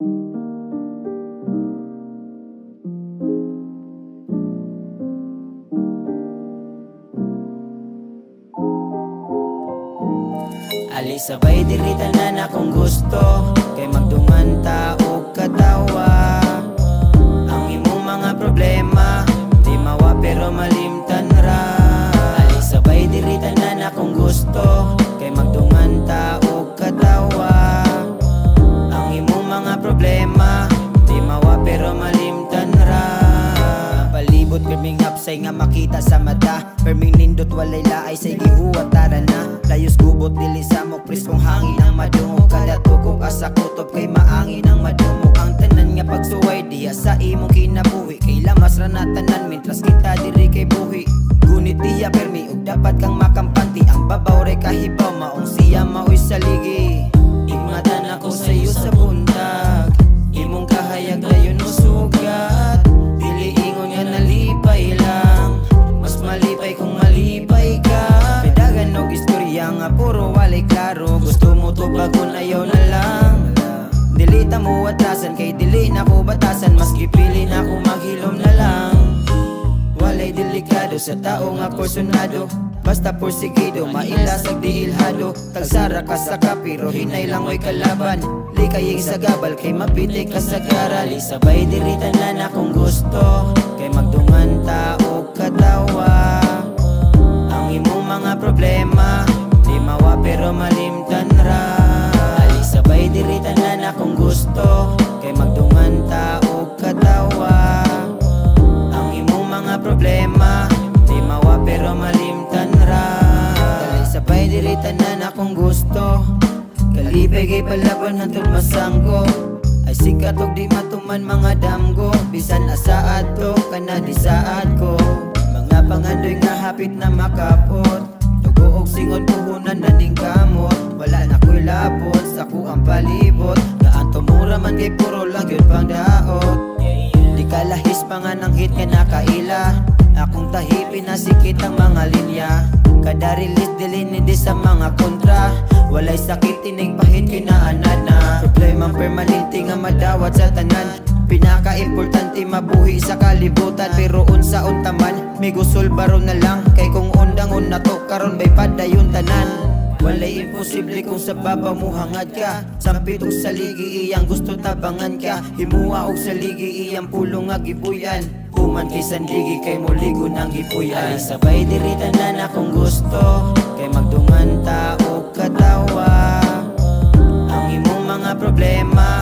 Ali sabay diri tanan akong gusto, kay magdungan ta og katawa. Ang imong mga problema di mawa pero malimtan ra. Ali sabay diri tanan akong gusto, kay magdungan ta og katawa. Ang imong mga problema di mawa pero malimtan ra. Palibot pirming hapsay nga makita sa mata, perming nindot walay laay say gihuwat tara na. Layos gubot dili sa mok pris kung hangin ang madungog, kada tukog asa kutob kay maangin ang madumog. Ang tanan nga pagsuway diya sa imong kinabuhi, kay lamas ra na tanan mintras kita diri kay buhi. Gunit diya permi ug dapat kang makampanti, ang babaw re kahibaw maong siya maoy saligi. Ingatan ako sa iyo sa buntag, imong kahayag dayon mo sugat. Dili ingon nga nalipay lang, mas malipay kung malipay ka. Pedagan og istorya nga puro walay klaro, gusto mo to bagon ayaw na lang. Dili ta mo atrasan kay dili na ko batasan, mas gipili na ko maghilom na lang. Walay delikado sa tao nga kursunado, basta porsigido mailasag di ilhado. Tagsara ka sa kapiro hinay lang oy kalaban, likay sa gabal kay mapitik ka sa garali. Sabay diri tanan akong gusto, kay magdungan ta og katawa. Ang imong mga problema di mawa pero malimtan ra. Ali sabay diri tanan akong gusto, kay magdungan ta og katawa. Ang imong mga problema di mawa pero malimtan ra. Ali sabay diri tanan akong gusto, kalipay kay palaban hantod masangko. Ay sikat og di matuman mga damgo, bisan asa adto kana di saad ko. Mga pangandoy nga hapit na makapot, tugo og singon puhunan na ning kamot. Wala na ko'y labot sa kuang palibot, gaan tumura man kay puro lang yun pang daot. Di kalahis pa nga nang hit nga nakaila, akong tahipin na sikit ang mga linya. Kada release dili hindi sa mga kontra, walay sakit tining pahit kinaanana. Problemang permanente nga madawat sa tanan, pinaka-importante mabuhi sa kalibutan. Pero unsa untaman may gusol baro na lang, kay kung undang-un na to karon bay padayon tanan. Walay imposible kung sa baba mo hangad ka, sampit og saligi iyang gusto tabangan ka. Himuha og saligi iyang pulong nga gipuyan, human kay sandigi kay muligo nang gipuyan. Ali sabay diri tanan akong gusto, kay magdungan ta og katawa. Ang imong mga problema